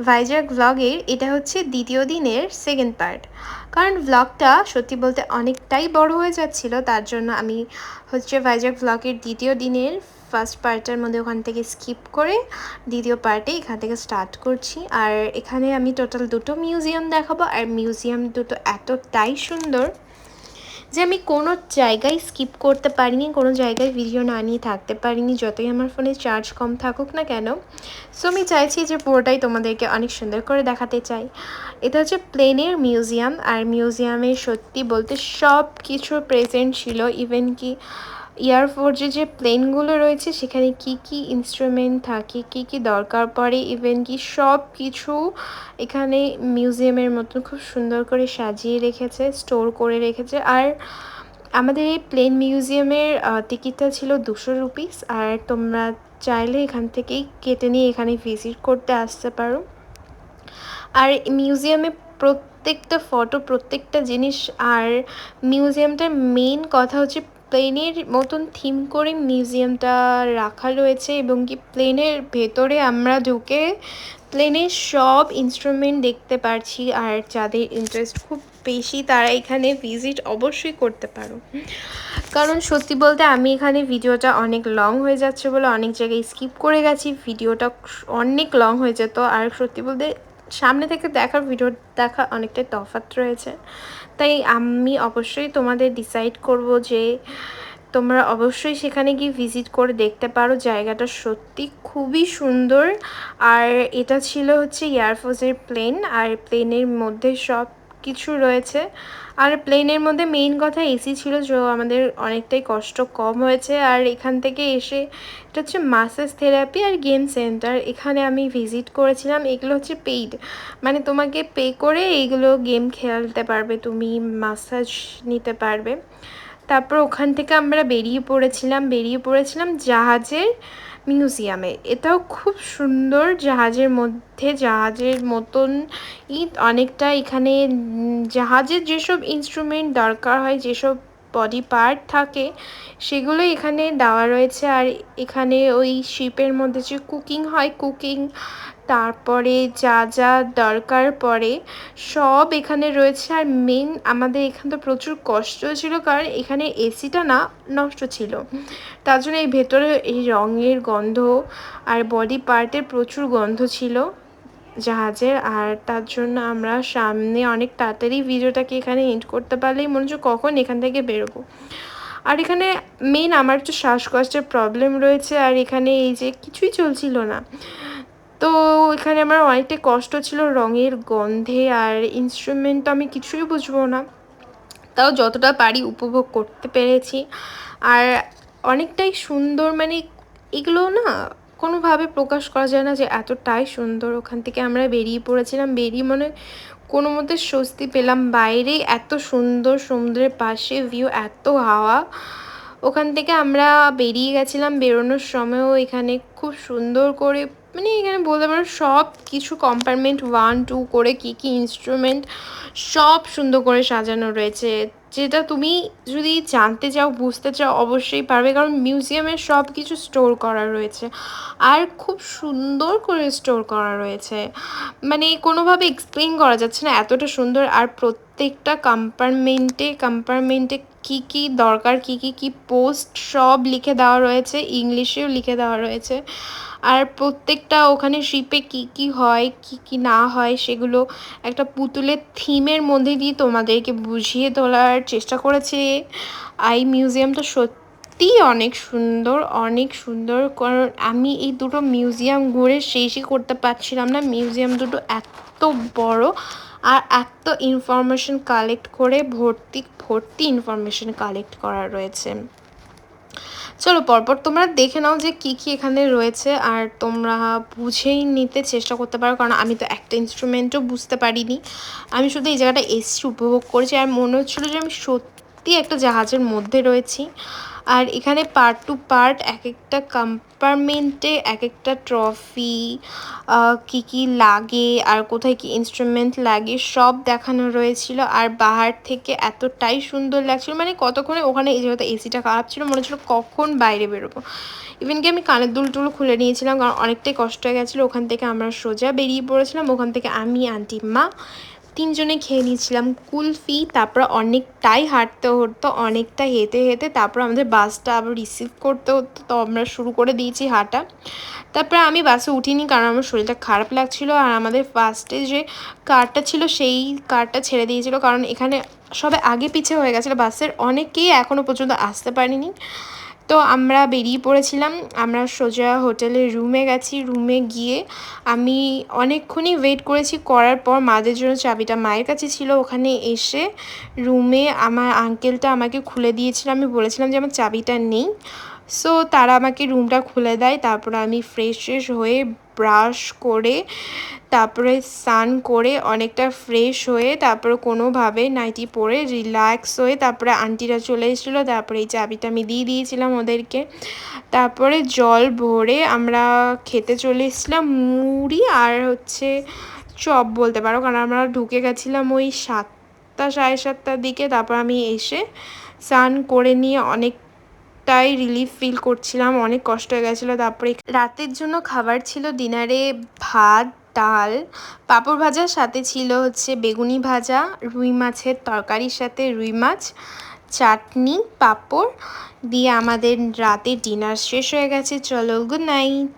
ভাইজ্যাক ভ্লগের এটা হচ্ছে দ্বিতীয় দিনের সেকেন্ড পার্ট। কারণ ভ্লগটা সত্যি বলতে অনেকটাই বড় হয়ে যাচ্ছিল, তার জন্য আমি হচ্ছে ভাইজ্যাক ভ্লগের দ্বিতীয় দিনের ফার্স্ট পার্টটার মধ্যে ওখান থেকে স্কিপ করে দ্বিতীয় পার্টে এখান থেকে স্টার্ট করছি। আর এখানে আমি টোটাল দুটো মিউজিয়াম দেখাবো, আর মিউজিয়াম দুটো এতটাই সুন্দর যে আমি কোনো জায়গায় স্কিপ করতে পারিনি, কোনো জায়গায় ভিডিও না নিয়ে থাকতে পারিনি, যতই আমার ফোনে চার্জ কম থাকুক না কেন। সো আমি চাইছি যে পুরোটাই তোমাদেরকে অনেক সুন্দর করে দেখাতে চাই। এটা হচ্ছে প্লেনের মিউজিয়াম, আর মিউজিয়ামে সত্যি বলতে সব কিছু প্রেজেন্ট ছিল। ইভেন কি এয়ারফোর্সে যে প্লেনগুলো রয়েছে সেখানে কি কি ইনস্ট্রুমেন্ট থাকে, কি কি দরকার পড়ে, ইভেন কি সব কিছু এখানে মিউজিয়ামের মতন খুব সুন্দর করে সাজিয়ে রেখেছে, স্টোর করে রেখেছে। আর আমাদের এই প্লেন মিউজিয়ামের টিকিটটা ছিল 200 রুপিস, আর তোমরা চাইলে এখান থেকেই কেটে নিয়ে এখানে ভিজিট করতে আসতে পারো। আর মিউজিয়ামে প্রত্যেকটা ফটো, প্রত্যেকটা জিনিস, আর মিউজিয়ামটার মেইন কথা হচ্ছে প্লেনের মতন থিম করে মিউজিয়ামটা রাখা রয়েছে, এবং কি প্লেনের ভেতরে আমরা ঢুকে প্লেনের সব ইনস্ট্রুমেন্ট দেখতে পারছি। আর যাদের ইন্টারেস্ট খুব বেশি তারা এখানে ভিজিট অবশ্যই করতে পারো। কারণ সত্যি বলতে আমি এখানে ভিডিওটা অনেক লং হয়ে যাচ্ছে বলে অনেক জায়গায় স্কিপ করে গেছি, ভিডিওটা অনেক লং হয়ে যেত। আর সত্যি বলতে সামনে থেকে দেখার ভিডিও দেখা অনেকটাই তফাৎ রয়েছে, তাই আমি অবশ্যই তোমাদের ডিসাইড করব যে তোমরা অবশ্যই সেখানে গিয়ে ভিজিট করে দেখতে পারো। জায়গাটা সত্যি খুবই সুন্দর। আর এটা ছিল হচ্ছে এয়ারফোর্সের প্লেন, আর প্লেনের মধ্যে সব কিছু রয়েছে। আর প্লেনের মধ্যে মেইন কথা এসি ছিল, যে আমাদের অনেকটাই কষ্ট কম হয়েছে। আর এখান থেকে এসে এটা হচ্ছে মাসাজ থেরাপি আর গেম সেন্টার, এখানে আমি ভিজিট করেছিলাম। এগুলো হচ্ছে পেইড, মানে তোমাকে পে করে এইগুলো গেম খেলতে পারবে, তুমি মাসাজ নিতে পারবে। তারপর ওখান থেকে আমরা বেরিয়ে পড়েছিলাম জাহাজের মিউজিয়ামে। এটাও খুব সুন্দর, জাহাজের মধ্যে জাহাজের মতন অনেকটা এখানে জাহাজের যেসব ইনস্ট্রুমেন্ট দরকার হয়, যেসব বডি পার্ট থাকে, সেগুলো এখানে দেওয়া রয়েছে। আর এখানে ওই শিপের মধ্যে যে কুকিং হয়, কুকিং, তারপরে যা যা দরকার পড়ে সব এখানে রয়েছে। আর মেন আমাদের এখানে তো প্রচুর কষ্ট ছিল, কারণ এখানে এসিটা না নষ্ট ছিল, তার জন্য এই ভেতরে এই রঙের গন্ধ আর বডি পার্টের প্রচুর গন্ধ ছিল জাহাজের। আর তার জন্য আমরা সামনে অনেক তাড়াতাড়ি ভিডিওটাকে এখানে এন্ড করতে পারলেই মনে হচ্ছে কখন এখান থেকে বেরোবো। আর এখানে মেন আমার একটু শ্বাসকষ্টের প্রবলেম রয়েছে, আর এখানে এই যে কিছুই চলছিল না, তো এখানে আমার অনেকটাই কষ্ট ছিল রঙের গন্ধে। আর ইনস্ট্রুমেন্ট তো আমি কিছুই বুঝবো না, তাও যতটা পারি উপভোগ করতে পেরেছি। আর অনেকটাই সুন্দর, মানে এগুলো না কোনোভাবে প্রকাশ করা যায় না যে এতটাই সুন্দর। ওখান থেকে আমরা বেরিয়ে পড়েছিলাম, বেরিয়ে মনে কোনো মতে স্বস্তি পেলাম। বাইরে এত সুন্দর, সমুদ্রের পাশে ভিউ, এত হাওয়া। ওখান থেকে আমরা বেরিয়ে গেছিলাম, বেরোনোর সময়ও এখানে খুব সুন্দর করে, মানে এখানে বলতে পারো সব কিছু কম্পার্টমেন্ট 1, 2 করে কী কী ইনস্ট্রুমেন্ট সব সুন্দর করে সাজানো রয়েছে, যেটা তুমি যদি জানতে চাও, বুঝতে চাও অবশ্যই পারবে, কারণ মিউজিয়ামে সব কিছু স্টোর করা রয়েছে আর খুব সুন্দর করে স্টোর করা রয়েছে। মানে কোনোভাবে এক্সপ্লেন করা যাচ্ছে না, এতটা সুন্দর। আর প্রত্যেকটা কম্পার্টমেন্টে কী কী দরকার, কী পোস্ট সব লিখে দেওয়া রয়েছে, ইংলিশেও লিখে দেওয়া রয়েছে। আর প্রত্যেকটা ওখানে শিপে কী হয়, কী না হয়, সেগুলো একটা পুতুলের থিমের মধ্যে দিয়ে তোমাদেরকে বুঝিয়ে তোলার চেষ্টা করেছে। এই মিউজিয়ামটা সত্যি অনেক সুন্দর, অনেক সুন্দর। কারণ আমি এই দুটো মিউজিয়াম ঘুরে শেষই করতে পারছিলাম না। মিউজিয়াম দুটো এত বড়, আর এত ইনফরমেশন কালেক্ট করে ভর্তি ইনফরমেশন কালেক্ট করা রয়েছে। চলো পরপর তোমরা দেখে নাও যে কী কী এখানে রয়েছে, আর তোমরা বুঝেই নিতে চেষ্টা করতে পারো, কারণ আমি তো একটা ইনস্ট্রুমেন্টও বুঝতে পারিনি। আমি শুধু এই জায়গাটা এসছি, উপভোগ করেছি, আর মনে হচ্ছিলো যে আমি সত্যি একটা জাহাজের মধ্যে রয়েছি। আর এখানে পার্ট টু পার্ট এক একটা কম্পার্টমেন্টে এক একটা ট্রফি, কি কি লাগে আর কোথায় কি ইনস্ট্রুমেন্ট লাগে সব দেখানো রয়েছিল। আর বাহার থেকে এতটাই সুন্দর লাগছিল, মানে কতক্ষণে ওখানে যেহেতু এসিটা খারাপ ছিল মনে হচ্ছিলো কখন বাইরে বেরোবো। ইভেন কি আমি কানের দুল খুলে নিয়েছিলাম, কারণ অনেকটাই কষ্ট হয়ে গেছিলো। ওখান থেকে আমরা সোজা বেরিয়ে পড়েছিলাম। ওখান থেকে আমি, আন্টি, মা তিনজনে খেয়ে নিয়েছিলাম কুলফি। তারপর অনেকটাই হাঁটতে হতো, অনেকটা হেঁটে হেঁটে তারপর আমাদের বাসটা আবার রিসিভ করতে হতো, তো আমরা শুরু করে দিয়েছি হাঁটা। তারপরে আমি বাসে উঠিনি, কারণ আমার শরীরটা খারাপ লাগছিল। আর আমাদের ফার্স্টে যে কারটা ছিল সেই কারটা ছেড়ে দিয়েছিল, কারণ এখানে সবে আগে পিছে হয়ে গেছিলো বাসের, অনেকেই এখনও পর্যন্ত আসতে পারেনি। তো আমরা বেরিয়ে পড়েছিলাম। আমরা সোজা হোটেলের রুমে গেছি। রুমে গিয়ে আমি অনেকক্ষণই ওয়েট করেছি, করার পর মাদের জন্য চাবিটা মায়ের কাছে ছিল। ওখানে এসে রুমে আমার আঙ্কেলটা আমাকে খুলে দিয়েছিল, আমি বলেছিলাম যে আমার চাবিটা নেই। সো তারা আমাকে রুমটা খুলে দেয়। তারপরে আমি ফ্রেশ হয়ে ব্রাশ করে তারপরে স্নান করে অনেকটা ফ্রেশ হয়ে তারপরে কোনোভাবে নাইটি পরে রিল্যাক্স হয়ে তারপরে আন্টিরা চলে এসেছিলো। তারপরে এই চাবিটা আমি দিয়ে দিয়েছিলাম ওদেরকে। তারপরে জল ভরে আমরা খেতে চলে এসেছিলাম মুড়ি আর চপ বলতে পারো, কারণ আমরা ঢুকে গেছিলাম ওই 7টা 7:30টার দিকে। তারপর আমি এসে স্নান করে নিয়ে অনেকটাই রিলিফ ফিল করছিলাম, অনেক কষ্ট হয়ে গেছিলো। তারপরে রাতের জন্য খাবার ছিল ডিনারে ভাত, ডাল, পাঁপড় ভাজার সাথে ছিল বেগুনি ভাজা, রুই মাছের তরকারির সাথে রুই মাছ, চাটনি, পাঁপড় দিয়ে আমাদের রাতের ডিনার শেষ হয়ে গেছে। চলো, গুড নাইট।